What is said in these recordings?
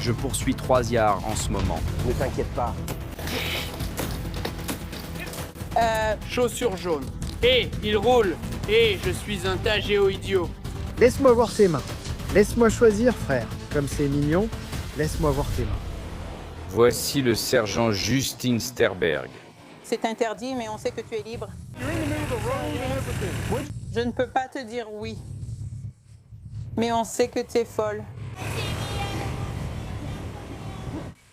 Je poursuis 3 yards en ce moment. Ne t'inquiète pas. Chaussures jaunes. Et il roule. Et je suis un tas géo-idiot. Laisse-moi voir tes mains. Laisse-moi choisir, frère. Comme c'est mignon, laisse-moi voir tes mains. Voici le sergent Justin Sterberg. C'est interdit, mais on sait que tu es libre. Je ne peux pas te dire oui. Mais on sait que tu es folle.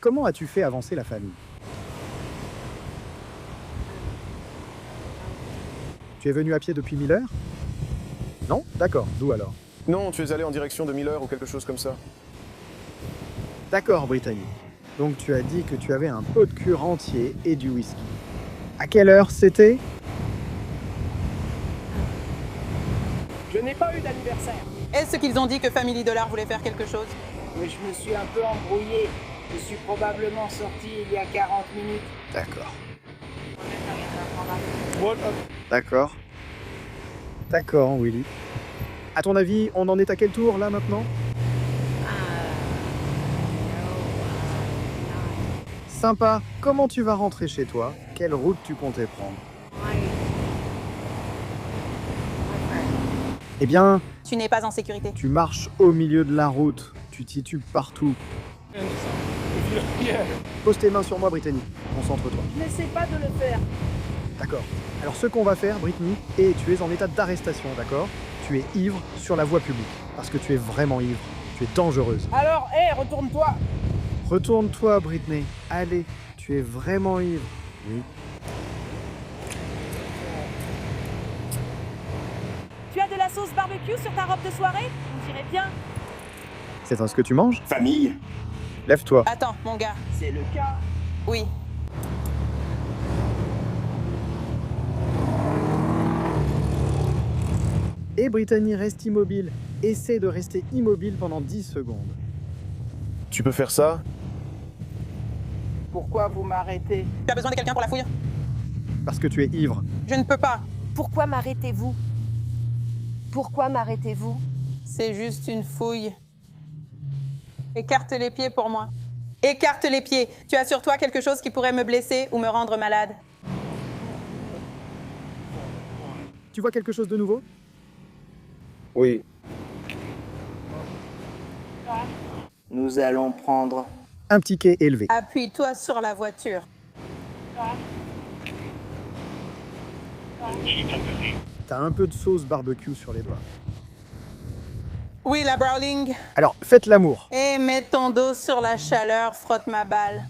Comment as-tu fait avancer la famille? Tu es venu à pied depuis Miller? Non? D'accord, d'où alors? Non, tu es allé en direction de Miller ou quelque chose comme ça. D'accord, Brittany. Donc tu as dit que tu avais un pot de cure entier et du whisky. À quelle heure c'était? Je n'ai pas eu d'anniversaire. Est-ce qu'ils ont dit que Family Dollar voulait faire quelque chose? Mais je me suis un peu embrouillé. Je suis probablement sorti il y a 40 minutes. D'accord. D'accord. D'accord, Willy. À ton avis, on en est à quel tour là maintenant? Sympa. Comment tu vas rentrer chez toi? Quelle route tu comptais prendre? Eh bien, Tu n'es pas en sécurité. tu marches au milieu de la route. Tu titubes partout. Pose tes mains sur moi, Brittany. Concentre-toi. N'essaie pas de le faire. D'accord. Alors ce qu'on va faire, Brittany, et tu es en état d'arrestation, d'accord? Tu es ivre sur la voie publique. Parce que tu es vraiment ivre. Tu es dangereuse. Alors, hé, retourne-toi. Retourne-toi, Brittany. Allez, tu es vraiment ivre. Oui. Tu as de la sauce barbecue sur ta robe de soirée? On dirait bien. C'est ce que tu manges? Famille? Lève-toi. Attends, mon gars. C'est le cas. Oui. Et Brittany, reste immobile. Essaie de rester immobile pendant 10 secondes. Tu peux faire ça? Pourquoi vous m'arrêtez? Tu as besoin de quelqu'un pour la fouille? Parce que tu es ivre. Je ne peux pas. Pourquoi m'arrêtez-vous? Pourquoi m'arrêtez-vous? C'est juste une fouille. Écarte les pieds pour moi. Écarte les pieds. Tu as sur toi quelque chose qui pourrait me blesser ou me rendre malade. Tu vois quelque chose de nouveau? Oui. Nous allons prendre... Un ticket élevé. Appuie-toi sur la voiture. T'as un peu de sauce barbecue sur les doigts. Oui, la Browning. Alors, faites l'amour. Et mets ton dos sur la chaleur, frotte ma balle.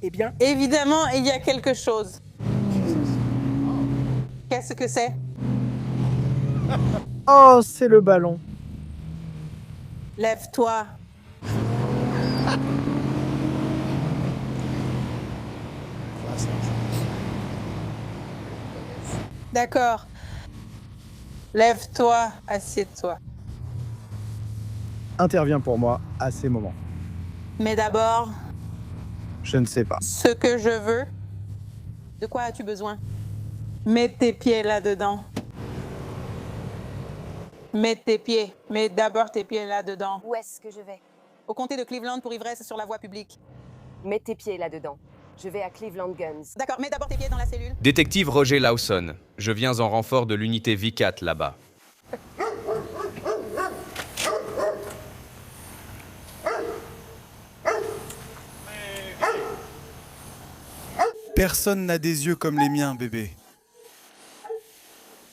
Eh bien, Évidemment, il y a quelque chose. Qu'est-ce que c'est? Oh, c'est le ballon. Lève-toi. D'accord. Lève-toi, assieds-toi. Interviens pour moi à ces moments. Mais d'abord, Je ne sais pas. ce que je veux. De quoi as-tu besoin? Mets tes pieds là-dedans. Mets tes pieds. Mets d'abord tes pieds là-dedans. Où est-ce que je vais? Au comté de Cleveland pour ivresse sur la voie publique. Mets tes pieds là-dedans. Je vais à Cleveland Guns. D'accord, mets d'abord tes pieds dans la cellule. Détective Roger Lawson. Je viens en renfort de l'unité V4 là-bas. Personne n'a des yeux comme les miens, bébé.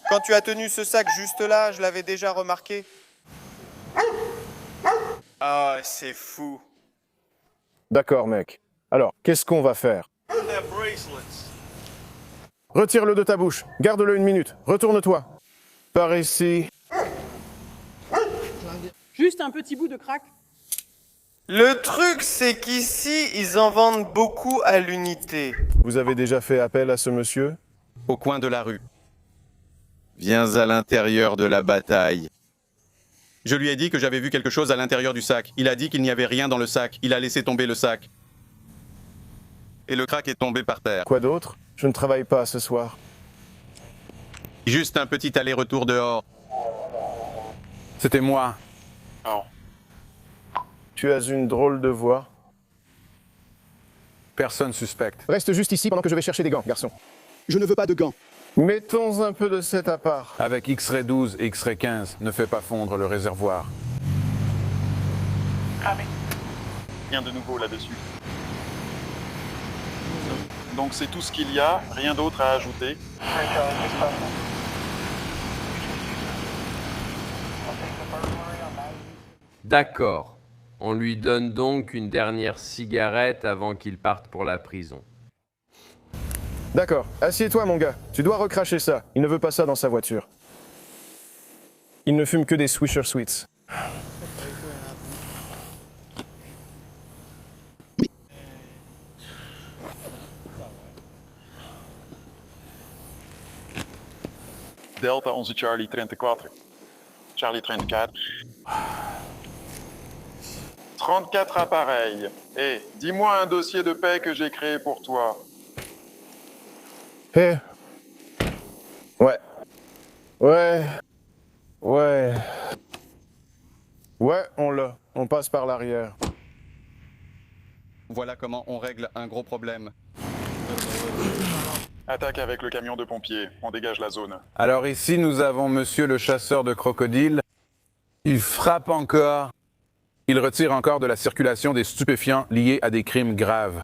Quand tu as tenu ce sac juste là, je l'avais déjà remarqué. Ah, c'est fou. D'accord, mec. Alors, qu'est-ce qu'on va faire? Retire-le de ta bouche. Garde-le 1 minute. Retourne-toi. Par ici. Juste un petit bout de crack. Le truc, c'est qu'ici, ils en vendent beaucoup à l'unité. Vous avez déjà fait appel à ce monsieur? Au coin de la rue. Viens à l'intérieur de la bataille. Je lui ai dit que j'avais vu quelque chose à l'intérieur du sac. Il a dit qu'il n'y avait rien dans le sac. Il a laissé tomber le sac. Et le crack est tombé par terre. Quoi d'autre? Je ne travaille pas ce soir. Juste un petit aller-retour dehors. C'était moi. Tu as une drôle de voix. Personne suspecte. Reste juste ici pendant que je vais chercher des gants, garçon. Je ne veux pas de gants. Mettons un peu de cet à part. Avec X-ray 12 et X-ray 15, ne fais pas fondre le réservoir. Rien de nouveau là-dessus. Donc c'est tout ce qu'il y a, rien d'autre à ajouter. D'accord. On lui donne donc une dernière cigarette avant qu'il parte pour la prison. D'accord, assieds-toi mon gars. Tu dois recracher ça. Il ne veut pas ça dans sa voiture. Il ne fume que des Swisher Sweets. Delta 11 Charlie 34. Charlie 34. 34 appareils. Et dis-moi un dossier de paix que j'ai créé pour toi. Eh. Ouais. Ouais. Ouais. Ouais, on l'a. On passe par l'arrière. Voilà comment on règle un gros problème. Attaque avec le camion de pompiers. On dégage la zone. Alors ici, nous avons monsieur le chasseur de crocodiles. Il frappe encore. Il retire encore de la circulation des stupéfiants liés à des crimes graves.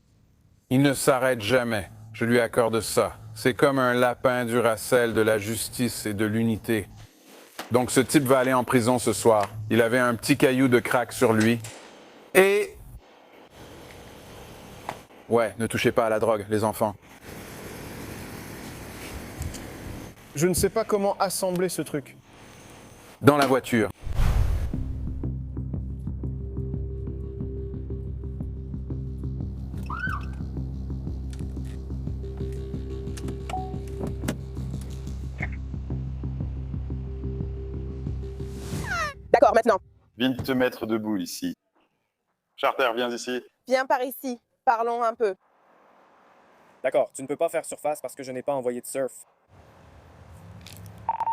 Il ne s'arrête jamais. Je lui accorde ça. C'est comme un lapin Duracell de la justice et de l'unité. Donc ce type va aller en prison ce soir. Il avait un petit caillou de crack sur lui. Et... Ouais, ne touchez pas à la drogue, les enfants. Je ne sais pas comment assembler ce truc. Dans la voiture. D'accord, maintenant. Viens te mettre debout ici. Charter, viens ici. Viens par ici. Parlons un peu. D'accord, tu ne peux pas faire surface parce que je n'ai pas envoyé de surf.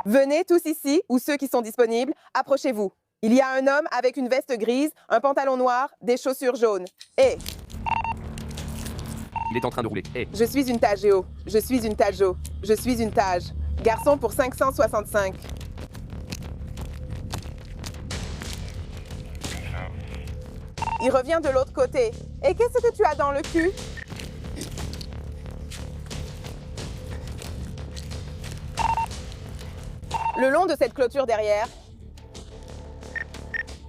Venez tous ici, ou ceux qui sont disponibles, approchez-vous. Il y a un homme avec une veste grise, un pantalon noir, des chaussures jaunes. Et Il est en train de rouler. Hé, je suis une Tage Géo. Je suis une Tage Jo. Je suis une Tage. Garçon pour 565. Il revient de l'autre côté. Et qu'est-ce que tu as dans le cul? Le long de cette clôture derrière.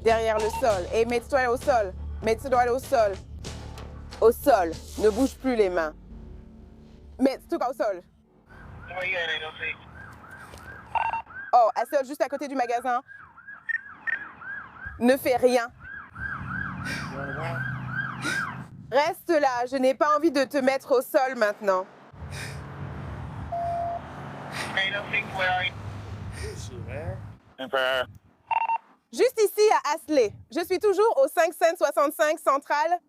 Derrière le sol. Et mets-toi au sol. Mets-toi au sol. Au sol. Ne bouge plus les mains. Mets-toi au sol. Oh, à sol, juste à côté du magasin. Ne fais rien. Reste là, je n'ai pas envie de te mettre au sol maintenant. Juste ici à Asley. Je suis toujours au 565 central.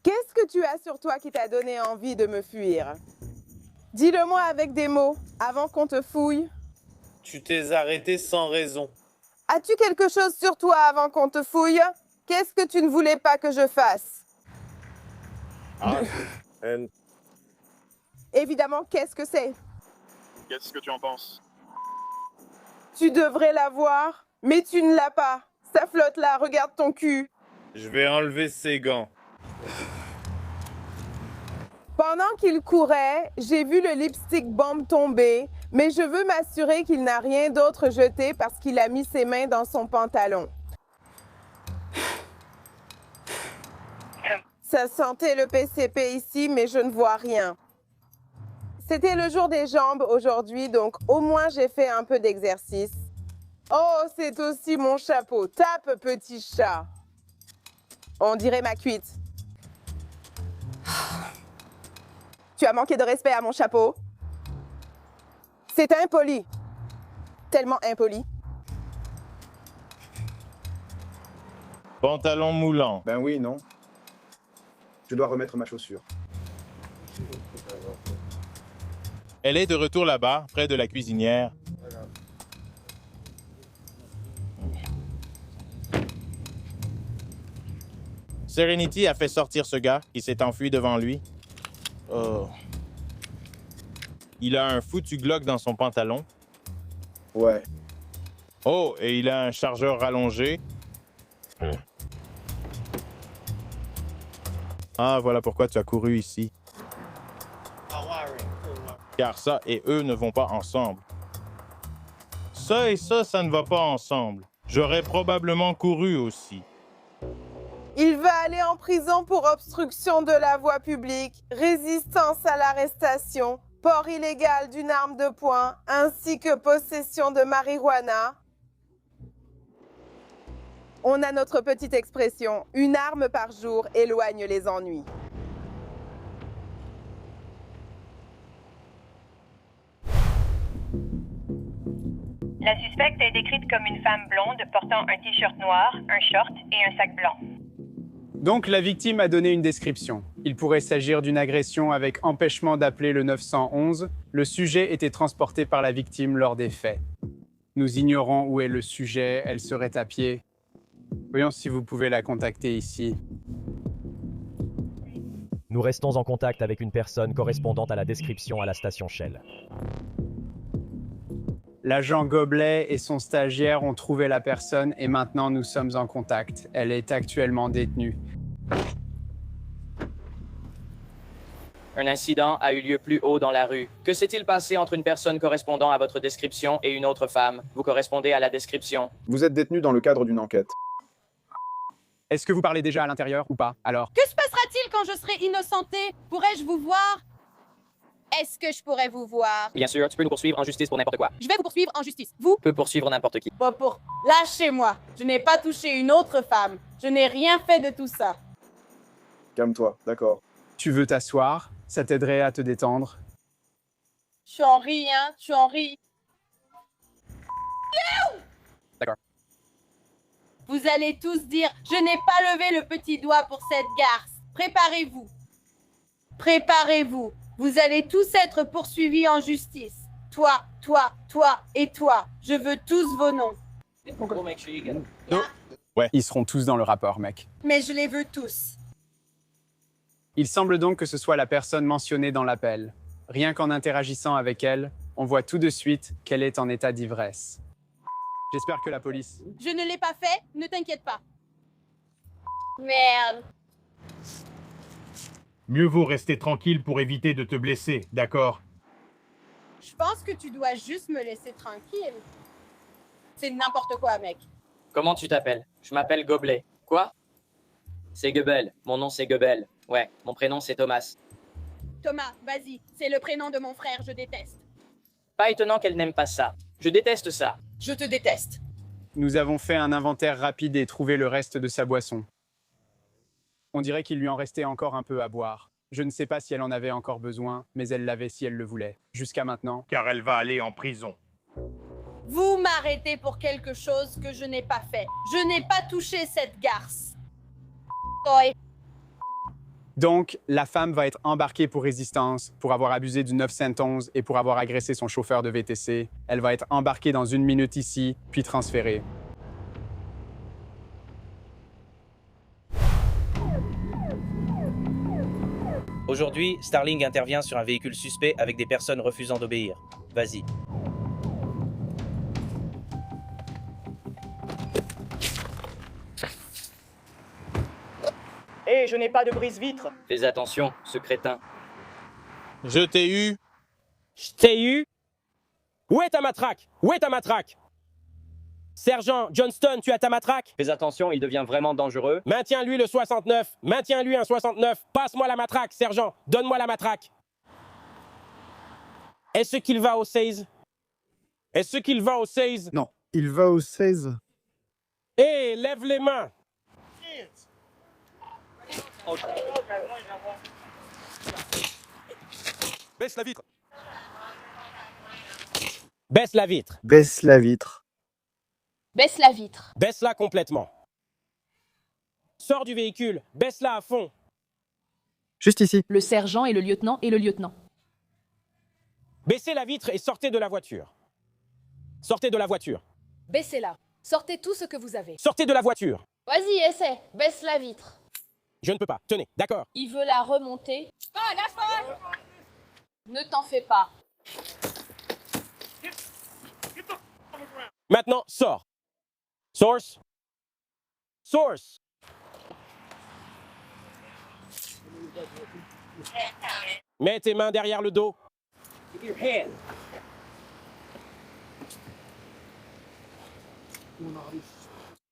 Qu'est-ce que tu as sur toi qui t'a donné envie de me fuir? Dis-le-moi avec des mots, avant qu'on te fouille. Tu t'es arrêté sans raison. As-tu quelque chose sur toi avant qu'on te fouille? Qu'est-ce que tu ne voulais pas que je fasse? Évidemment, qu'est-ce que c'est? Qu'est-ce que tu en penses? Tu devrais l'avoir, mais tu ne l'as pas. Ça flotte là, regarde ton cul. Je vais enlever ses gants. Pendant qu'il courait, j'ai vu le lipstick bomb tomber, mais je veux m'assurer qu'il n'a rien d'autre jeté parce qu'il a mis ses mains dans son pantalon. Ça sentait le PCP ici, mais je ne vois rien. C'était le jour des jambes aujourd'hui, donc au moins j'ai fait un peu d'exercice. Oh, c'est aussi mon chapeau. Tape, petit chat. On dirait ma cuite. Tu as manqué de respect à mon chapeau. C'est impoli. Tellement impoli. Pantalon moulant. Ben oui, non. Je dois remettre ma chaussure. Elle est de retour là-bas, près de la cuisinière. Serenity a fait sortir ce gars qui s'est enfui devant lui. Oh. Il a un foutu Glock dans son pantalon. Ouais. Oh, et il a un chargeur rallongé. Ah, voilà pourquoi tu as couru ici. Car ça et eux ne vont pas ensemble. Ça et ça ne va pas ensemble. J'aurais probablement couru aussi. Il va aller en prison pour obstruction de la voie publique, résistance à l'arrestation, port illégal d'une arme de poing, ainsi que possession de marijuana. On a notre petite expression, une arme par jour éloigne les ennuis. La suspecte est décrite comme une femme blonde portant un t-shirt noir, un short et un sac blanc. Donc la victime a donné une description. Il pourrait s'agir d'une agression avec empêchement d'appeler le 911. Le sujet était transporté par la victime lors des faits. Nous ignorons où est le sujet, elle serait à pied. Voyons si vous pouvez la contacter ici. Nous restons en contact avec une personne correspondant à la description à la station Shell. L'agent Goblet et son stagiaire ont trouvé la personne et maintenant nous sommes en contact. Elle est actuellement détenue. Un incident a eu lieu plus haut dans la rue. Que s'est-il passé entre une personne correspondant à votre description et une autre femme? Vous correspondez à la description. Vous êtes détenu dans le cadre d'une enquête. Est-ce que vous parlez déjà à l'intérieur ou pas, alors? Que se passera-t-il quand je serai innocentée? Pourrais-je vous voir? Est-ce que je pourrais vous voir? Bien sûr, tu peux nous poursuivre en justice pour n'importe quoi. Je vais vous poursuivre en justice. Vous? Peut poursuivre n'importe qui. Pas pour... Lâchez-moi. Je n'ai pas touché une autre femme. Je n'ai rien fait de tout ça. Calme-toi, d'accord. Tu veux t'asseoir? Ça t'aiderait à te détendre. Tu en ris, hein? Tu en ris. D'accord. Vous allez tous dire, je n'ai pas levé le petit doigt pour cette garce. Préparez-vous. Préparez-vous. Vous allez tous être poursuivis en justice. Toi, toi, toi et toi. Je veux tous vos noms. Ouais. Ils seront tous dans le rapport, mec. Mais je les veux tous. Il semble donc que ce soit la personne mentionnée dans l'appel. Rien qu'en interagissant avec elle, on voit tout de suite qu'elle est en état d'ivresse. J'espère que la police... Je ne l'ai pas fait, ne t'inquiète pas. Merde. Mieux vaut rester tranquille pour éviter de te blesser, d'accord? Je pense que tu dois juste me laisser tranquille. C'est n'importe quoi, mec. Comment tu t'appelles? Je m'appelle Goblet. Quoi? C'est Goebel. Mon nom c'est Goebel. Ouais, mon prénom c'est Thomas. Thomas, vas-y, c'est le prénom de mon frère, je déteste. Pas étonnant qu'elle n'aime pas ça. Je déteste ça. Je te déteste. Nous avons fait un inventaire rapide et trouvé le reste de sa boisson. On dirait qu'il lui en restait encore un peu à boire. Je ne sais pas si elle en avait encore besoin, mais elle l'avait si elle le voulait. Jusqu'à maintenant. Car elle va aller en prison. Vous m'arrêtez pour quelque chose que je n'ai pas fait. Je n'ai pas touché cette garce. Oi. Donc, la femme va être embarquée pour résistance, pour avoir abusé du 911 et pour avoir agressé son chauffeur de VTC. Elle va être embarquée dans 1 minute ici, puis transférée. Aujourd'hui, Starling intervient sur un véhicule suspect avec des personnes refusant d'obéir. Vas-y. Hé, je n'ai pas de brise-vitre. Fais attention, ce crétin. Je t'ai eu. Je t'ai eu? Où est ta matraque? Où est ta matraque? Sergent Johnston, tu as ta matraque? Fais attention, il devient vraiment dangereux. Maintiens-lui le 69. Maintiens-lui un 69. Passe-moi la matraque, sergent. Donne-moi la matraque. Est-ce qu'il va au 16? Est-ce qu'il va au 16? Non, il va au 16. Hé, lève les mains. Baisse la vitre. Baisse la vitre. Baisse la vitre. Baisse la vitre. Baisse-la complètement. Sors du véhicule. Baisse-la à fond. Juste ici. Le sergent et le lieutenant et le lieutenant. Baissez la vitre et sortez de la voiture. Sortez de la voiture. Baissez-la. Sortez tout ce que vous avez. Sortez de la voiture. Vas-y, essaie. Baisse la vitre. Je ne peux pas. Tenez, d'accord. Il veut la remonter. Ne t'en fais pas. Maintenant, sors. Source. Source. Mets tes mains derrière le dos.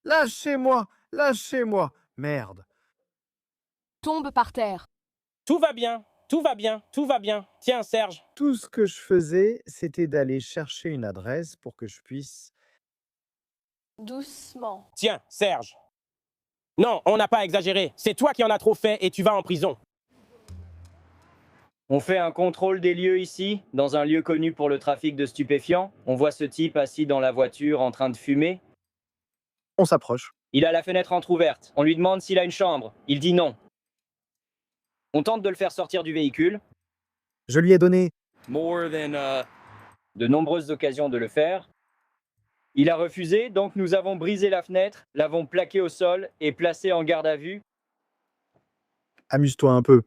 Lâchez-moi! Lâchez-moi! Merde. Tombe par terre. Tout va bien. Tout va bien. Tout va bien. Tiens, Serge. Tout ce que je faisais, c'était d'aller chercher une adresse pour que je puisse... Doucement. Tiens, Serge. Non, on n'a pas exagéré. C'est toi qui en as trop fait et tu vas en prison. On fait un contrôle des lieux ici, dans un lieu connu pour le trafic de stupéfiants. On voit ce type assis dans la voiture en train de fumer. On s'approche. Il a la fenêtre entrouverte. On lui demande s'il a une chambre. Il dit non. On tente de le faire sortir du véhicule. Je lui ai donné... De nombreuses occasions de le faire. Il a refusé, donc nous avons brisé la fenêtre, l'avons plaqué au sol et placé en garde à vue. Amuse-toi un peu.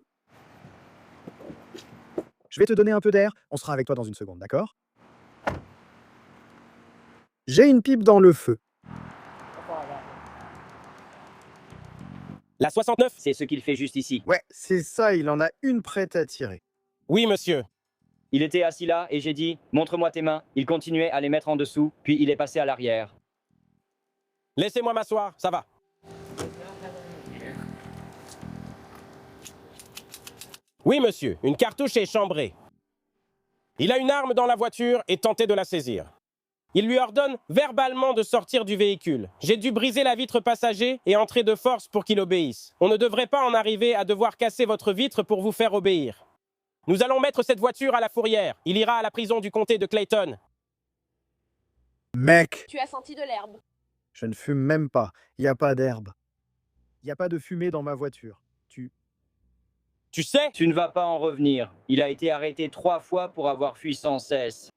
Je vais te donner un peu d'air. On sera avec toi dans une seconde, d'accord? J'ai une pipe dans le feu. La 69? C'est ce qu'il fait juste ici. Ouais, c'est ça, il en a une prête à tirer. Oui, monsieur. Il était assis là et j'ai dit « Montre-moi tes mains ». Il continuait à les mettre en dessous, puis il est passé à l'arrière. Laissez-moi m'asseoir, ça va. Oui, monsieur, une cartouche est chambrée. Il a une arme dans la voiture et tentait de la saisir. Il lui ordonne verbalement de sortir du véhicule. J'ai dû briser la vitre passager et entrer de force pour qu'il obéisse. On ne devrait pas en arriver à devoir casser votre vitre pour vous faire obéir. Nous allons mettre cette voiture à la fourrière. Il ira à la prison du comté de Clayton. Mec, Tu as senti de l'herbe. je ne fume même pas. Il n'y a pas d'herbe. Il n'y a pas de fumée dans ma voiture. Tu sais? Tu ne vas pas en revenir. Il a été arrêté 3 fois pour avoir fui sans cesse.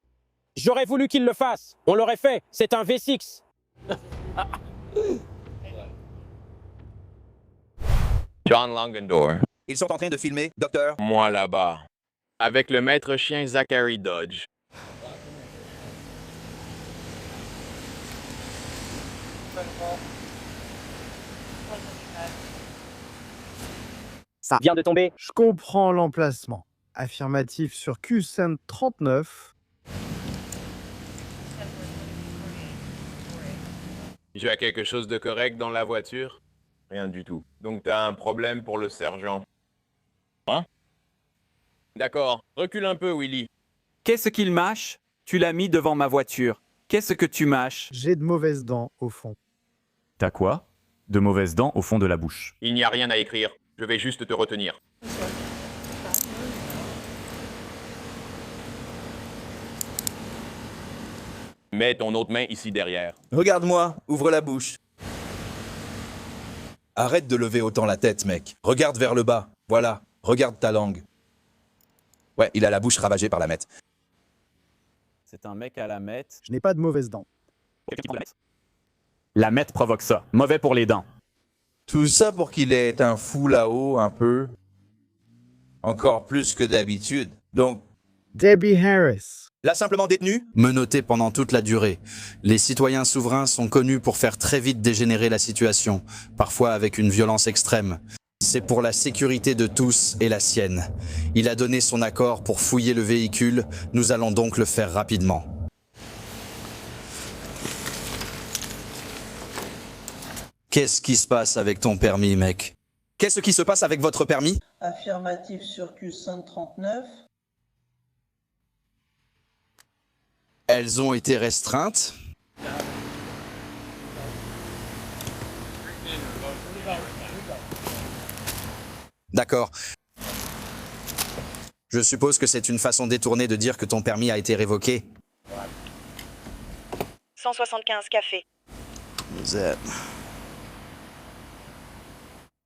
J'aurais voulu qu'il le fasse. On l'aurait fait. C'est un V6. John Langendor. Ils sont en train de filmer, docteur. Moi là-bas. Avec le maître chien Zachary Dodge. Ça vient de tomber. Je comprends l'emplacement. Affirmatif sur Q139. Tu as quelque chose de correct dans la voiture? Rien du tout. Donc t'as un problème pour le sergent. Hein? D'accord. Recule un peu, Willy. Qu'est-ce qu'il mâche? Tu l'as mis devant ma voiture. Qu'est-ce que tu mâches? J'ai de mauvaises dents au fond. T'as quoi? De mauvaises dents au fond de la bouche. Il n'y a rien à écrire. Je vais juste te retenir. Mets ton autre main ici derrière. Regarde-moi, ouvre la bouche. Arrête de lever autant la tête, mec. Regarde vers le bas. Voilà, regarde ta langue. Ouais, il a la bouche ravagée par la mette. C'est un mec à la mette. Je n'ai pas de mauvaises dents. La mette provoque ça. Mauvais pour les dents. Tout ça pour qu'il ait un fou là-haut, un peu. Encore plus que d'habitude. Donc, Debbie Harris. l'a simplement détenu? Menotté pendant toute la durée. Les citoyens souverains sont connus pour faire très vite dégénérer la situation, parfois avec une violence extrême. C'est pour la sécurité de tous et la sienne. Il a donné son accord pour fouiller le véhicule, nous allons donc le faire rapidement. Qu'est-ce qui se passe avec ton permis, mec? Qu'est-ce qui se passe avec votre permis? Affirmatif sur Q139. Elles ont été restreintes. D'accord. Je suppose que c'est une façon détournée de dire que ton permis a été révoqué. 175 café.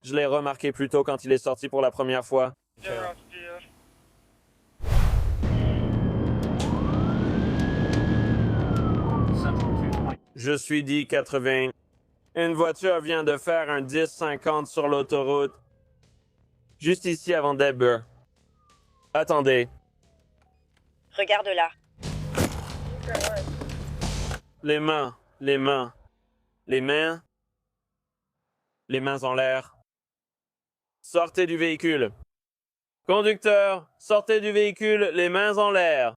Je l'ai remarqué plus tôt quand il est sorti pour la première fois. Je suis dit 80. Une voiture vient de faire un 10-50 sur l'autoroute. Juste ici avant Debber. Attendez. Regarde là. Les mains, les mains. Les mains. Les mains en l'air. Sortez du véhicule. Conducteur, sortez du véhicule, les mains en l'air.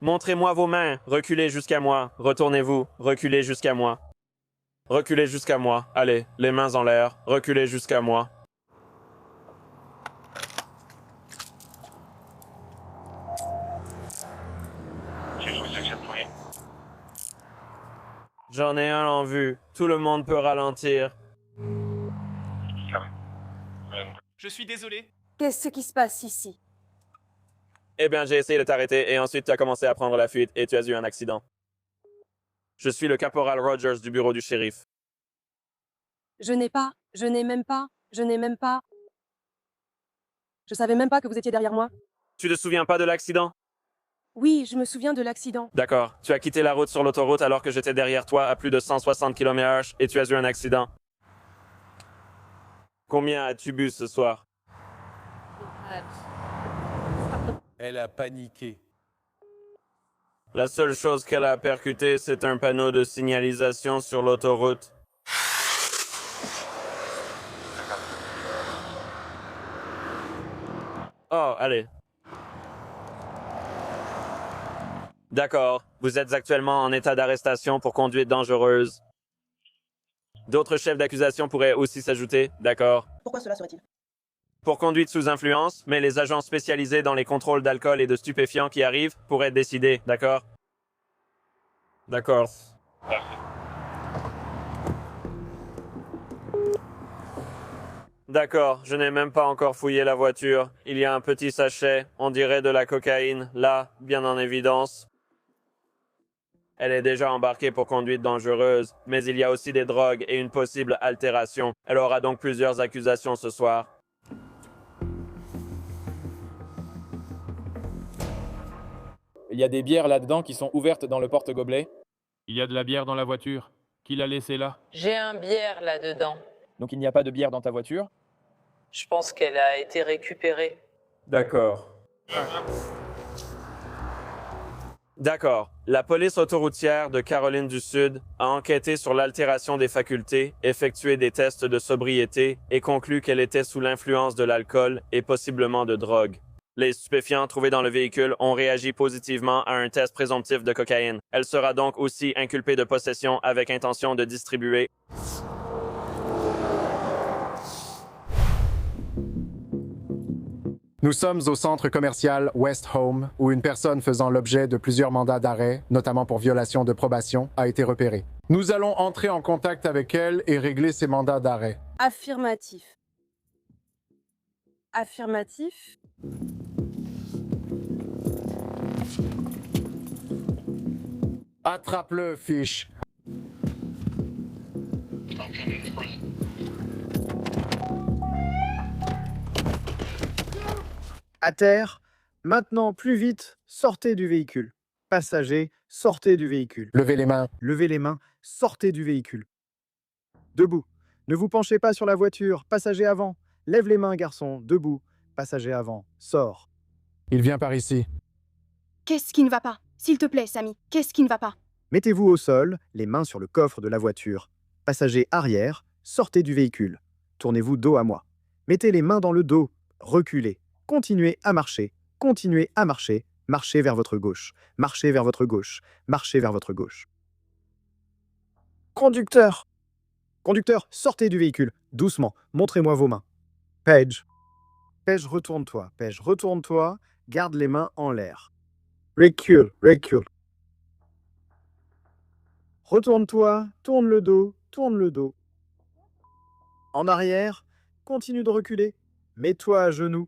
Montrez-moi vos mains. Reculez jusqu'à moi. Retournez-vous. Reculez jusqu'à moi. Reculez jusqu'à moi. Allez, les mains en l'air. Reculez jusqu'à moi. J'en ai un en vue. Tout le monde peut ralentir. Je suis désolé. Qu'est-ce qui se passe ici? Eh bien, j'ai essayé de t'arrêter et ensuite tu as commencé à prendre la fuite et tu as eu un accident. Je suis le caporal Rogers du bureau du shérif. Je n'ai même pas. Je savais même pas que vous étiez derrière moi. Tu te souviens pas de l'accident? Oui, je me souviens de l'accident. D'accord. Tu as quitté la route sur l'autoroute alors que j'étais derrière toi à plus de 160 km/h et tu as eu un accident. Combien as-tu bu ce soir? Elle a paniqué. La seule chose qu'elle a percuté, c'est un panneau de signalisation sur l'autoroute. Oh, allez. D'accord. Vous êtes actuellement en état d'arrestation pour conduite dangereuse. D'autres chefs d'accusation pourraient aussi s'ajouter. D'accord. Pourquoi cela serait-il? Pour conduite sous influence, mais les agents spécialisés dans les contrôles d'alcool et de stupéfiants qui arrivent pourraient décider. D'accord? D'accord. D'accord, je n'ai même pas encore fouillé la voiture. Il y a un petit sachet, on dirait de la cocaïne, là, bien en évidence. Elle est déjà embarquée pour conduite dangereuse, mais il y a aussi des drogues et une possible altération. Elle aura donc plusieurs accusations ce soir. Il y a des bières là-dedans qui sont ouvertes dans le porte-gobelet. Il y a de la bière dans la voiture. Qui l'a laissée là? J'ai un bière là-dedans. Donc il n'y a pas de bière dans ta voiture? Je pense qu'elle a été récupérée. D'accord. D'accord. La police autoroutière de Caroline du Sud a enquêté sur l'altération des facultés, effectué des tests de sobriété et conclu qu'elle était sous l'influence de l'alcool et possiblement de drogue. Les stupéfiants trouvés dans le véhicule ont réagi positivement à un test présomptif de cocaïne. Elle sera donc aussi inculpée de possession avec intention de distribuer. Nous sommes au centre commercial West Home, où une personne faisant l'objet de plusieurs mandats d'arrêt, notamment pour violation de probation, a été repérée. Nous allons entrer en contact avec elle et régler ces mandats d'arrêt. Affirmatif. Affirmatif. Attrape-le, fiche. À terre. Maintenant, plus vite, sortez du véhicule. Passagers, sortez du véhicule. Levez les mains. Levez les mains, sortez du véhicule. Debout. Ne vous penchez pas sur la voiture. Passager avant. Lève les mains, garçon. Debout. Passager avant. Sors. Il vient par ici. Qu'est-ce qui ne va pas? S'il te plaît, Samy, qu'est-ce qui ne va pas? Mettez-vous au sol, les mains sur le coffre de la voiture. Passager arrière, sortez du véhicule. Tournez-vous dos à moi. Mettez les mains dans le dos. Reculez. Continuez à marcher. Continuez à marcher. Marchez vers votre gauche. Marchez vers votre gauche. Marchez vers votre gauche. Conducteur. Conducteur, sortez du véhicule. Doucement. Montrez-moi vos mains. Paige. Paige, retourne-toi. Paige, retourne-toi. Garde les mains en l'air. Recule, recule. Retourne-toi. Tourne le dos. Tourne le dos. En arrière. Continue de reculer. Mets-toi à genoux.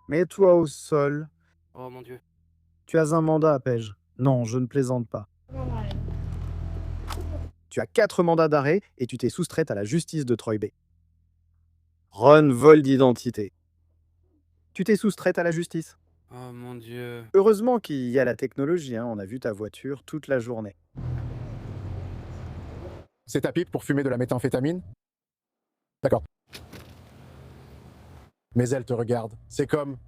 Mets-toi au sol. Oh mon Dieu. Tu as un mandat, Paige. Non, je ne plaisante pas. Tu as 4 mandats d'arrêt et tu t'es soustraite à la justice de Troy Bay. Ron, vol d'identité. Tu t'es soustraite à la justice. Oh mon Dieu. Heureusement qu'il y a la technologie, hein. On a vu ta voiture toute la journée. C'est ta pipe pour fumer de la méthamphétamine? D'accord. Mais elle te regarde. C'est comme...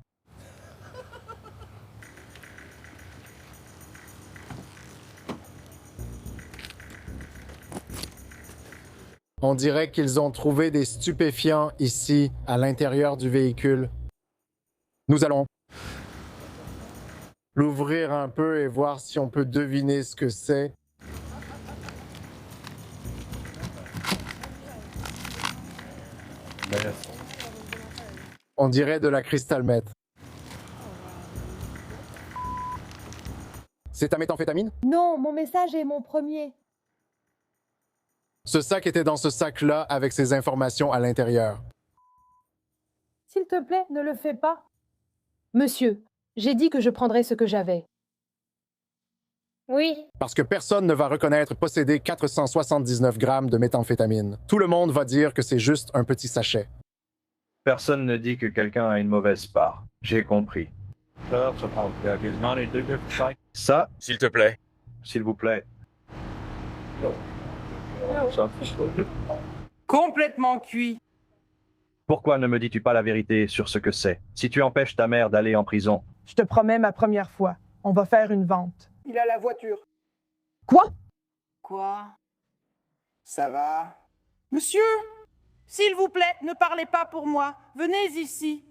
On dirait qu'ils ont trouvé des stupéfiants ici, à l'intérieur du véhicule. Nous allons l'ouvrir un peu et voir si on peut deviner ce que c'est. On dirait de la cristal meth. C'est ta méthamphétamine? Non, mon message est mon premier. Ce sac était dans ce sac-là avec ces informations à l'intérieur. S'il te plaît, ne le fais pas. Monsieur, j'ai dit que je prendrais ce que j'avais. Oui. Parce que personne ne va reconnaître posséder 479 grammes de méthamphétamine. Tout le monde va dire que c'est juste un petit sachet. Personne ne dit que quelqu'un a une mauvaise part. J'ai compris. Ça, s'il te plaît. S'il vous plaît. Complètement cuit. Pourquoi ne me dis-tu pas la vérité sur ce que c'est? Si tu empêches ta mère d'aller en prison. Je te promets ma première fois. On va faire une vente. Il a la voiture. Quoi? Quoi? Ça va? Monsieur, s'il vous plaît, ne parlez pas pour moi. Venez ici.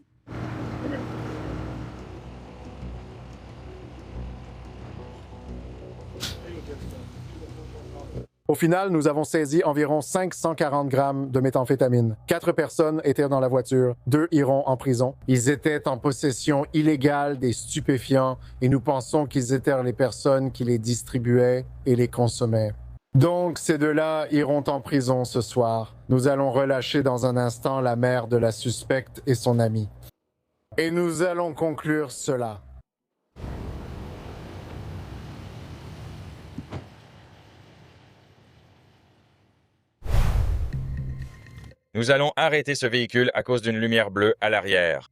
Au final, nous avons saisi environ 540 grammes de méthamphétamine. 4 personnes étaient dans la voiture, 2 iront en prison. Ils étaient en possession illégale des stupéfiants et nous pensons qu'ils étaient les personnes qui les distribuaient et les consommaient. Donc, ces deux-là iront en prison ce soir. Nous allons relâcher dans un instant la mère de la suspecte et son ami. Et nous allons conclure cela. Nous allons arrêter ce véhicule à cause d'une lumière bleue à l'arrière.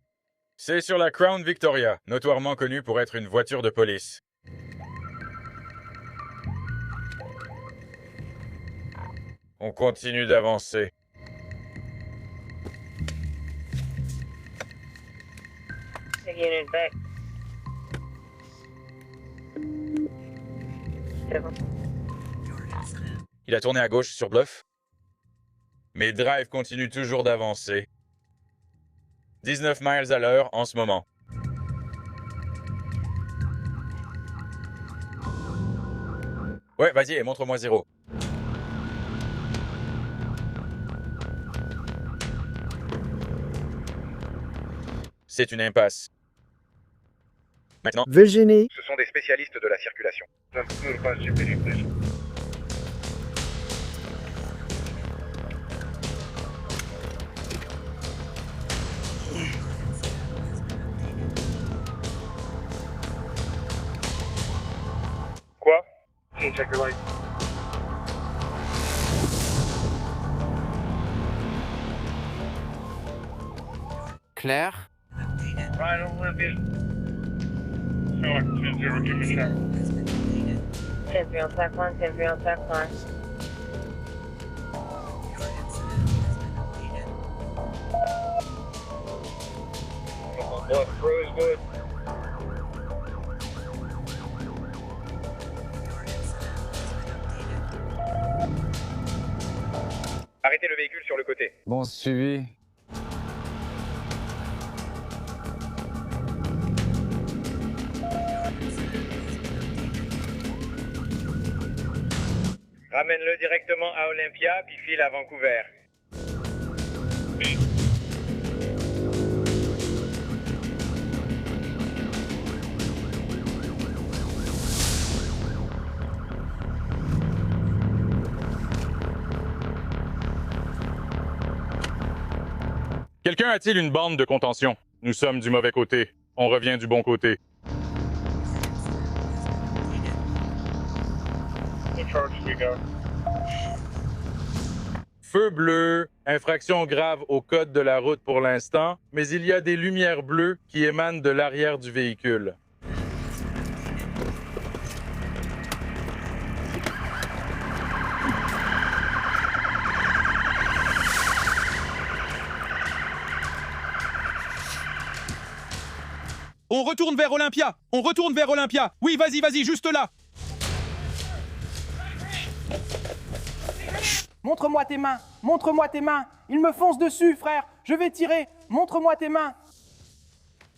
C'est sur la Crown Victoria, notoirement connue pour être une voiture de police. On continue d'avancer. Il a tourné à gauche sur Bluff. Mais Drive continue toujours d'avancer. 19 miles à l'heure en ce moment. Ouais, vas-y, montre-moi 0. C'est une impasse. Maintenant. Virginie. Ce sont des spécialistes de la circulation. Quoi? Claire? Ryan Olympia. So, 10-0, give me a shot. 10-3 on track 1, 10-3 on track 1. Rosewood. Arrêtez le véhicule sur le côté. Bon suivi. Ramène-le directement à Olympia, puis file à Vancouver. Quelqu'un a-t-il une bande de contention? Nous sommes du mauvais côté. On revient du bon côté. The charge we got. feu bleu, infraction grave au code de la route pour l'instant, mais il y a des lumières bleues qui émanent de l'arrière du véhicule. On retourne vers Olympia! On retourne vers Olympia! Oui, vas-y, vas-y, juste là! Montre-moi tes mains! Montre-moi tes mains! Il me fonce dessus, frère! Je vais tirer! Montre-moi tes mains!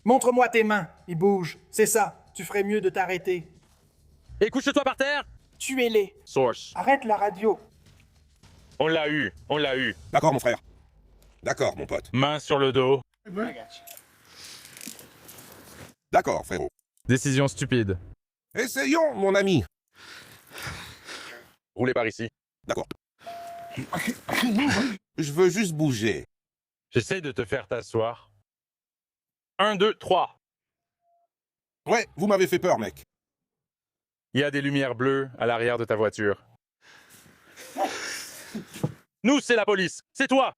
Montre-moi tes mains! Il bouge. C'est ça. Tu ferais mieux de t'arrêter. Et couche-toi par terre! Tuez-les! Source. Arrête la radio! On l'a eu, on l'a eu. D'accord, mon frère. D'accord, mon pote. Main sur le dos. D'accord, frérot. Décision stupide. Essayons, mon ami. Roulez par ici. D'accord. Je veux juste bouger. J'essaie de te faire t'asseoir. 1, 2, 3. Ouais, vous m'avez fait peur, mec. Il y a des lumières bleues à l'arrière de ta voiture. Nous, c'est la police. C'est toi.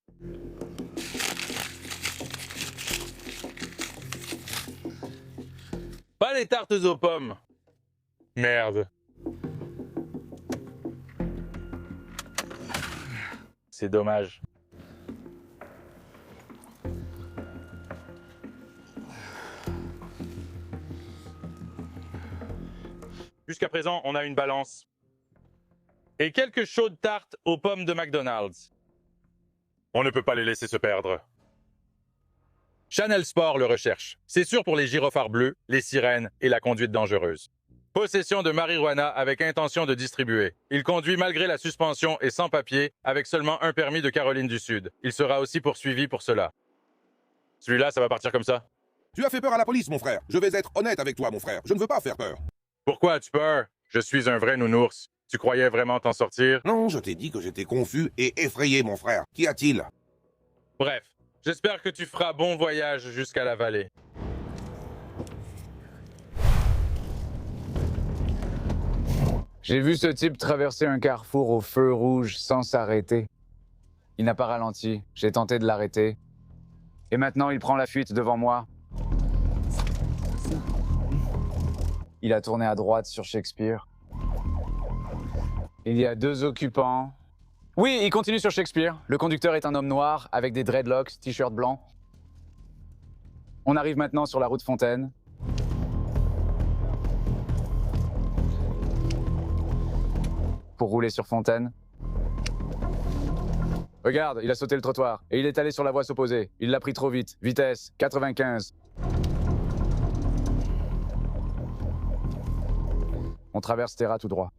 Pas les tartes aux pommes. Merde. C'est dommage. Jusqu'à présent, on a une balance. Et quelques chaudes tartes aux pommes de McDonald's. On ne peut pas les laisser se perdre. Channel Sport le recherche. C'est sûr pour les gyrophares bleus, les sirènes et la conduite dangereuse. Possession de marijuana avec intention de distribuer. Il conduit malgré la suspension et sans papier, avec seulement un permis de Caroline du Sud. Il sera aussi poursuivi pour cela. Celui-là, ça va partir comme ça. Tu as fait peur à la police, mon frère. Je vais être honnête avec toi, mon frère. Je ne veux pas faire peur. Pourquoi as-tu peur? Je suis un vrai nounours. Tu croyais vraiment t'en sortir? Non, je t'ai dit que j'étais confus et effrayé, mon frère. Qu'y a-t-il? Bref, j'espère que tu feras bon voyage jusqu'à la vallée. J'ai vu ce type traverser un carrefour au feu rouge sans s'arrêter. Il n'a pas ralenti, j'ai tenté de l'arrêter. Et maintenant, il prend la fuite devant moi. Il a tourné à droite sur Shakespeare. Il y a 2 occupants. Oui, il continue sur Shakespeare. Le conducteur est un homme noir avec des dreadlocks, t-shirt blanc. On arrive maintenant sur la route Fontaine. Pour rouler sur Fontaine. Regarde, il a sauté le trottoir et il est allé sur la voie opposée. Il l'a pris trop vite. Vitesse 95. On traverse Terra tout droit.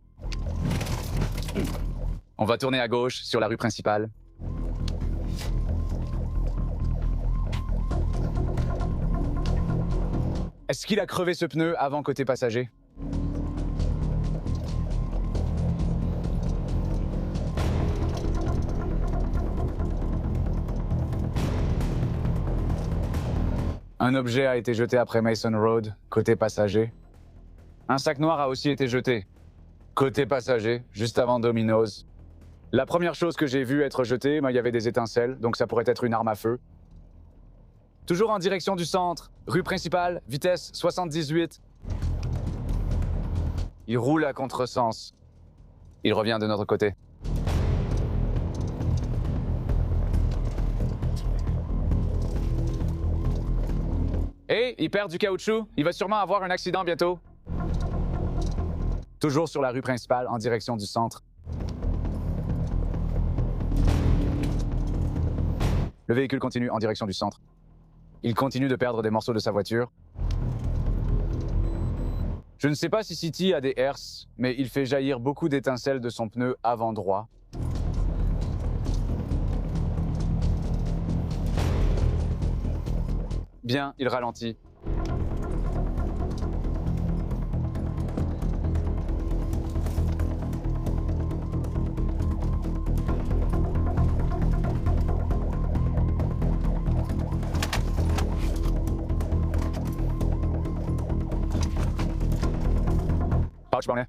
On va tourner à gauche sur la rue principale. Est-ce qu'il a crevé ce pneu avant côté passager? Un objet a été jeté après Mason Road, côté passager. Un sac noir a aussi été jeté, côté passager, juste avant Domino's. La première chose que j'ai vue être jetée, il y avait des étincelles, donc ça pourrait être une arme à feu. Toujours en direction du centre, rue principale, vitesse 78. Il roule à contresens. Il revient de notre côté. Et il perd du caoutchouc. Il va sûrement avoir un accident bientôt. Toujours sur la rue principale, en direction du centre. Le véhicule continue en direction du centre. Il continue de perdre des morceaux de sa voiture. Je ne sais pas si City a des herses, mais il fait jaillir beaucoup d'étincelles de son pneu avant droit. Bien, il ralentit. Pouch bonnet.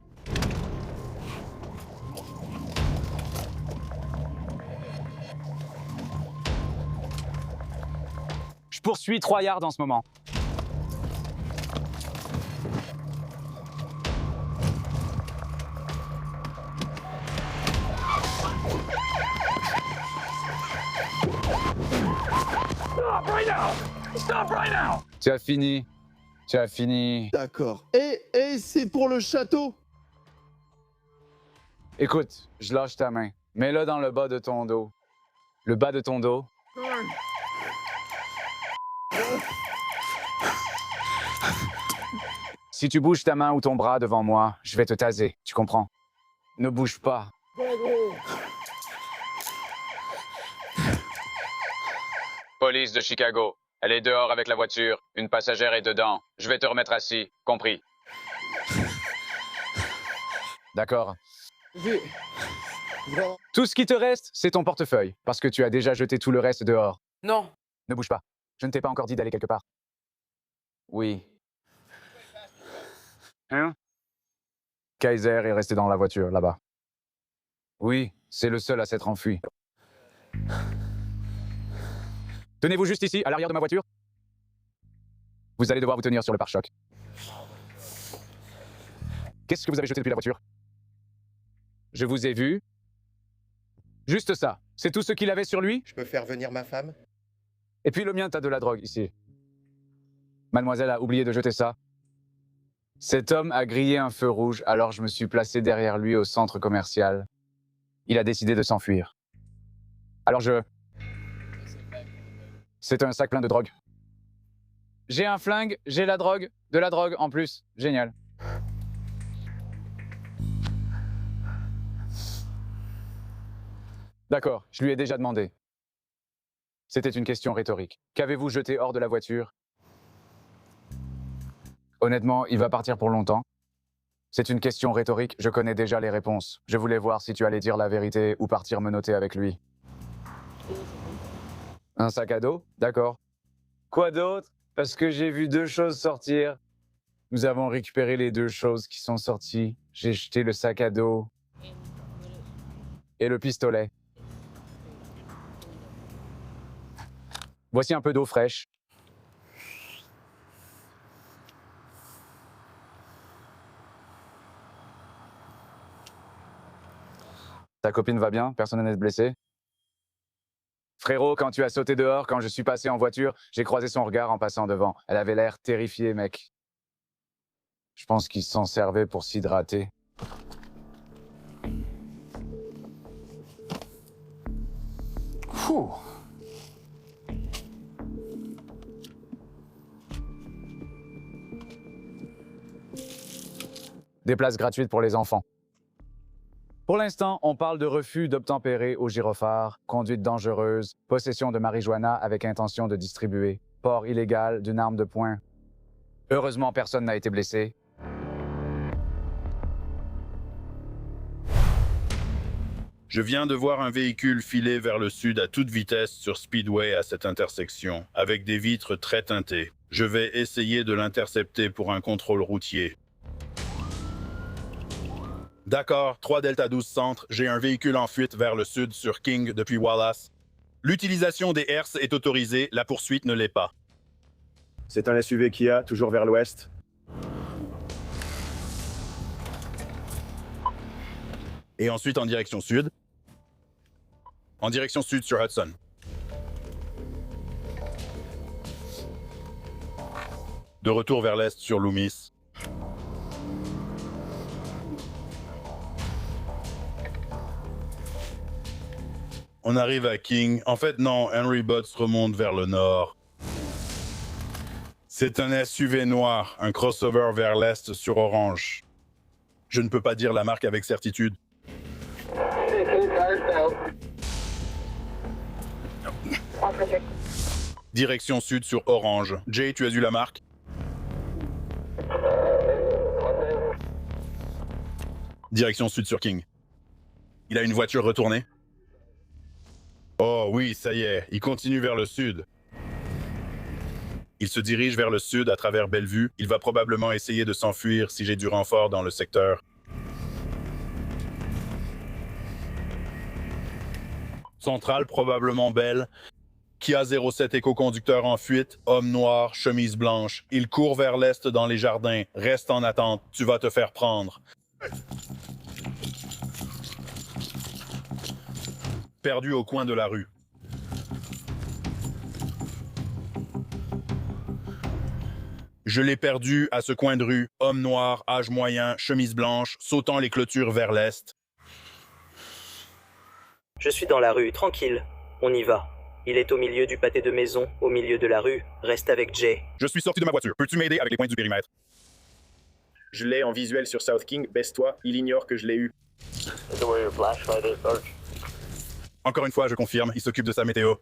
poursuis 3 yards en ce moment. Stop right now! Stop right now! Tu as fini. Tu as fini. D'accord. Et c'est pour le château? Écoute, je lâche ta main. Mets-le dans le bas de ton dos. Le bas de ton dos. Si tu bouges ta main ou ton bras devant moi, je vais te taser. Tu comprends? Ne bouge pas. Police de Chicago. Elle est dehors avec la voiture. Une passagère est dedans. Je vais te remettre assis. Compris? D'accord. Tout ce qui te reste, c'est ton portefeuille, parce que tu as déjà jeté tout le reste dehors. Non. Ne bouge pas. Je ne t'ai pas encore dit d'aller quelque part. Oui. Hein? Kaiser est resté dans la voiture, là-bas. Oui, c'est le seul à s'être enfui. Tenez-vous juste ici, à l'arrière de ma voiture. Vous allez devoir vous tenir sur le pare-choc. Qu'est-ce que vous avez jeté depuis la voiture? Je vous ai vu. Juste ça. C'est tout ce qu'il avait sur lui? Je peux faire venir ma femme? Et puis le mien, t'as de la drogue ici. Mademoiselle a oublié de jeter ça. Cet homme a grillé un feu rouge, alors je me suis placé derrière lui au centre commercial. Il a décidé de s'enfuir. Alors C'est un sac plein de drogue. J'ai un flingue, j'ai la drogue, de la drogue en plus. Génial. D'accord, je lui ai déjà demandé. C'était une question rhétorique. Qu'avez-vous jeté hors de la voiture? Honnêtement, il va partir pour longtemps. C'est une question rhétorique, je connais déjà les réponses. Je voulais voir si tu allais dire la vérité ou partir menotter avec lui. Un sac à dos? D'accord. Quoi d'autre? Parce que j'ai vu 2 choses sortir. Nous avons récupéré les 2 choses qui sont sorties. J'ai jeté le sac à dos et le pistolet. Voici un peu d'eau fraîche. Ta copine va bien? Personne n'est blessé? Frérot, quand tu as sauté dehors, quand je suis passé en voiture, j'ai croisé son regard en passant devant. Elle avait l'air terrifiée, mec. Je pense qu'il s'en servait pour s'hydrater. Fou. Des places gratuites pour les enfants. Pour l'instant, on parle de refus d'obtempérer au gyrophare, conduite dangereuse, possession de marijuana avec intention de distribuer, port illégal d'une arme de poing. Heureusement, personne n'a été blessé. Je viens de voir un véhicule filer vers le sud à toute vitesse sur Speedway à cette intersection, avec des vitres très teintées. Je vais essayer de l'intercepter pour un contrôle routier. D'accord, 3 Delta 12 Centre, j'ai un véhicule en fuite vers le sud sur King depuis Wallace. L'utilisation des hertz est autorisée, la poursuite ne l'est pas. C'est un SUV Kia, toujours vers l'ouest. Et ensuite en direction sud. En direction sud sur Hudson. De retour vers l'est sur Loomis. On arrive à King. En fait, non, Henry Butts remonte vers le nord. C'est un SUV noir, un crossover vers l'est sur Orange. Je ne peux pas dire la marque avec certitude. Direction sud sur Orange. Jay, tu as eu la marque? Direction sud sur King. Il a une voiture retournée? Oh oui, ça y est, il continue vers le sud. Il se dirige vers le sud à travers Bellevue. Il va probablement essayer de s'enfuir si j'ai du renfort dans le secteur. Centrale, probablement Belle. Kia 07 éco-conducteur en fuite, homme noir, chemise blanche. Il court vers l'est dans les jardins. Reste en attente, tu vas te faire prendre. Perdu au coin de la rue. Je l'ai perdu à ce coin de rue. Homme noir, âge moyen, chemise blanche, sautant les clôtures vers l'est. Je suis dans la rue, tranquille. On y va. Il est au milieu du pâté de maison, au milieu de la rue. Reste avec Jay. Je suis sorti de ma voiture. Peux-tu m'aider avec les points du périmètre? Je l'ai en visuel sur South King. Baisse-toi, il ignore que je l'ai eu. Encore une fois, je confirme, il s'occupe de sa météo.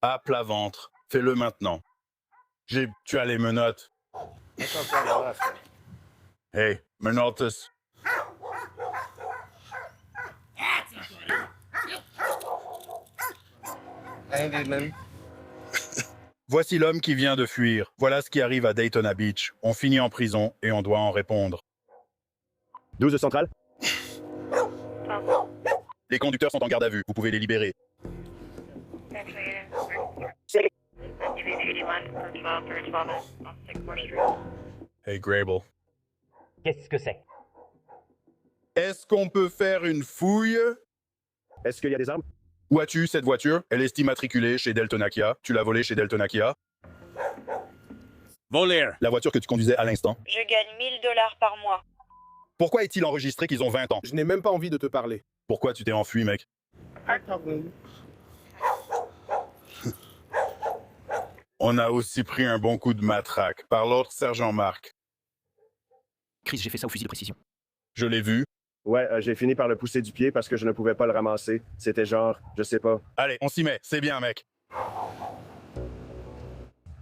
À plat ventre. Fais-le maintenant. Tu as les menottes. Hey, menottes. Voici l'homme qui vient de fuir. Voilà ce qui arrive à Daytona Beach. On finit en prison et on doit en répondre. 12 centrale. Les conducteurs sont en garde à vue. Vous pouvez les libérer. Hey, Grable. Qu'est-ce que c'est? Est-ce qu'on peut faire une fouille? Est-ce qu'il y a des armes? Où as-tu cette voiture? Elle est immatriculée chez Deltona Kia. Tu l'as volée chez Deltona Kia? Voler. La voiture que tu conduisais à l'instant. Je gagne $1000 par mois. Pourquoi est-il enregistré qu'ils ont 20 ans? Je n'ai même pas envie de te parler. Pourquoi tu t'es enfui, mec? On a aussi pris un bon coup de matraque par l'autre sergent Mark. Chris, j'ai fait ça au fusil de précision. Je l'ai vu. Ouais, j'ai fini par le pousser du pied parce que je ne pouvais pas le ramasser. C'était genre, je sais pas. Allez, on s'y met. C'est bien, mec.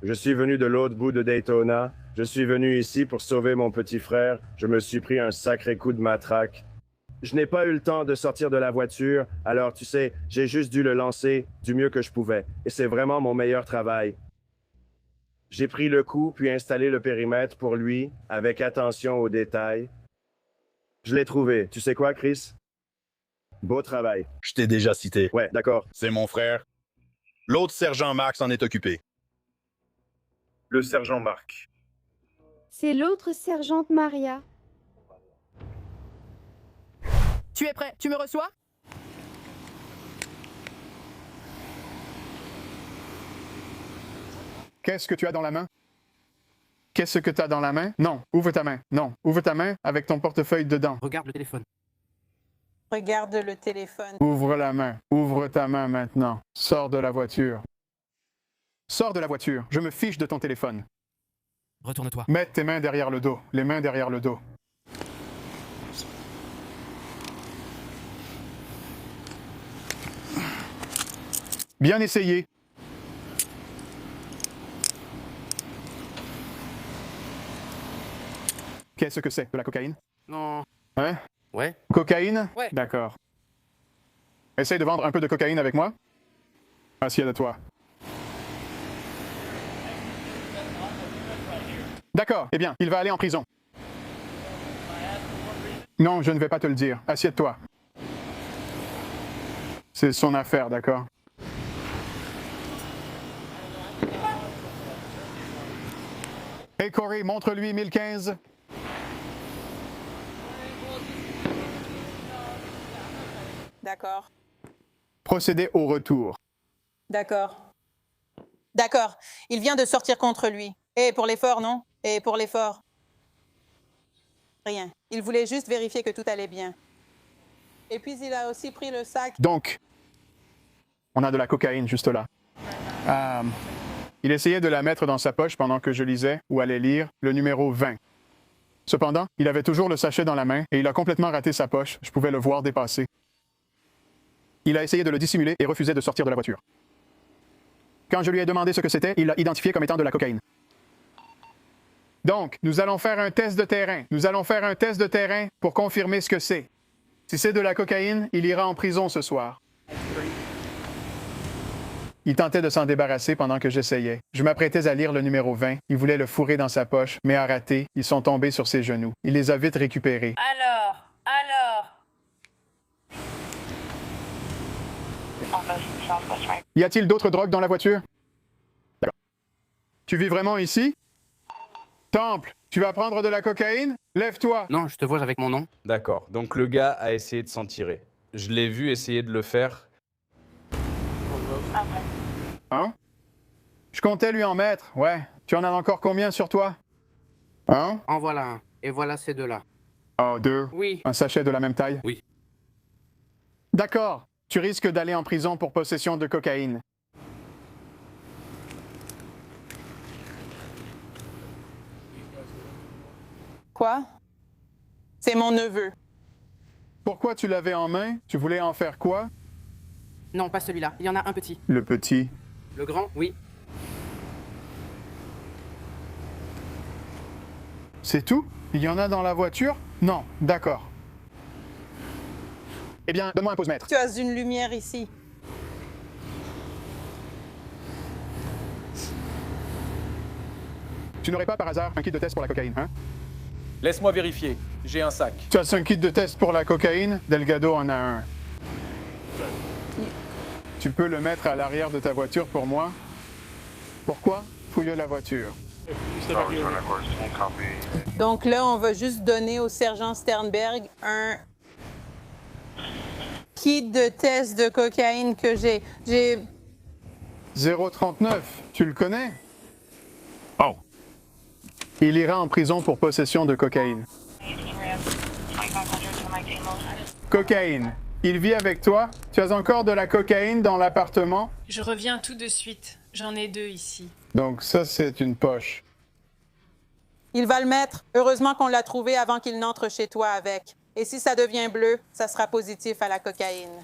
Je suis venu de l'autre bout de Daytona. Je suis venu ici pour sauver mon petit frère. Je me suis pris un sacré coup de matraque. Je n'ai pas eu le temps de sortir de la voiture, alors tu sais, j'ai juste dû le lancer du mieux que je pouvais. Et c'est vraiment mon meilleur travail. J'ai pris le coup puis installé le périmètre pour lui, avec attention aux détails. Je l'ai trouvé. Tu sais quoi, Chris? Beau travail. Je t'ai déjà cité. Ouais, d'accord. C'est mon frère. L'autre sergent Mark s'en est occupé. Le sergent Mark. C'est l'autre sergente Maria. Tu es prêt? Tu me reçois? Qu'est-ce que tu as dans la main? Qu'est-ce que tu as dans la main? Non, ouvre ta main. Non, ouvre ta main avec ton portefeuille dedans. Regarde le téléphone. Regarde le téléphone. Ouvre la main. Ouvre ta main maintenant. Sors de la voiture. Sors de la voiture. Je me fiche de ton téléphone. Retourne-toi. Mets tes mains derrière le dos. Les mains derrière le dos. Bien essayé. Qu'est-ce que c'est? De la cocaïne? Non. Hein? Ouais. Cocaïne? Ouais. D'accord. Essaye de vendre un peu de cocaïne avec moi. Assieds-toi. D'accord. Eh bien, il va aller en prison. Non, je ne vais pas te le dire. Assieds-toi. C'est son affaire, d'accord? Hey Corey, montre-lui 1015. D'accord. Procédez au retour. D'accord. D'accord. Il vient de sortir contre lui. Et pour l'effort, non? Et pour l'effort? Rien. Il voulait juste vérifier que tout allait bien. Et puis il a aussi pris le sac. Donc, on a de la cocaïne juste là. Il essayait de la mettre dans sa poche pendant que je lisais ou allais lire le numéro 20. Cependant, il avait toujours le sachet dans la main et il a complètement raté sa poche. Je pouvais le voir dépasser. Il a essayé de le dissimuler et refusait de sortir de la voiture. Quand je lui ai demandé ce que c'était, il l'a identifié comme étant de la cocaïne. Donc, nous allons faire un test de terrain. Nous allons faire un test de terrain pour confirmer ce que c'est. Si c'est de la cocaïne, il ira en prison ce soir. Il tentait de s'en débarrasser pendant que j'essayais. Je m'apprêtais à lire le numéro 20. Il voulait le fourrer dans sa poche, mais a raté. Ils sont tombés sur ses genoux. Il les a vite récupérés. Alors. Y a-t-il d'autres drogues dans la voiture? D'accord. Tu vis vraiment ici? Temple, tu vas prendre de la cocaïne? Lève-toi! Non, je te vois avec mon nom. D'accord, donc le gars a essayé de s'en tirer. Je l'ai vu essayer de le faire. Hein? Je comptais lui en mettre, ouais. Tu en as encore combien sur toi? Hein? En voilà un. Et voilà ces deux-là. Oh, deux? Oui. Un sachet de la même taille? Oui. D'accord. Tu risques d'aller en prison pour possession de cocaïne. Quoi? C'est mon neveu. Pourquoi tu l'avais en main? Tu voulais en faire quoi? Non, pas celui-là. Il y en a un petit. Le petit. Le grand, oui. C'est tout? Il y en a dans la voiture? Non, d'accord. Eh bien, donne-moi un pause-mètre. Tu as une lumière ici. Tu n'aurais pas par hasard un kit de test pour la cocaïne, hein? Laisse-moi vérifier. J'ai un sac. Tu as un kit de test pour la cocaïne? Delgado en a un. Tu peux le mettre à l'arrière de ta voiture pour moi? Pourquoi? Fouille la voiture. Donc là, on va juste donner au sergent Sternberg un kit de test de cocaïne que j'ai. 039, tu le connais? Oh. Il ira en prison pour possession de cocaïne. Cocaïne. Il vit avec toi? Tu as encore de la cocaïne dans l'appartement? Je reviens tout de suite. J'en ai 2 ici. Donc ça, c'est une poche. Il va le mettre. Heureusement qu'on l'a trouvé avant qu'il n'entre chez toi avec. Et si ça devient bleu, ça sera positif à la cocaïne.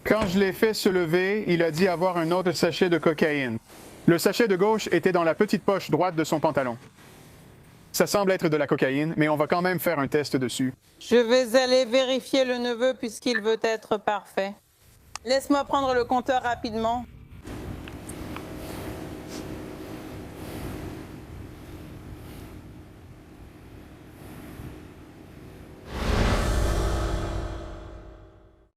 Quand je l'ai fait se lever, il a dit avoir un autre sachet de cocaïne. Le sachet de gauche était dans la petite poche droite de son pantalon. Ça semble être de la cocaïne, mais on va quand même faire un test dessus. Je vais aller vérifier le neveu puisqu'il veut être parfait. Laisse-moi prendre le compteur rapidement.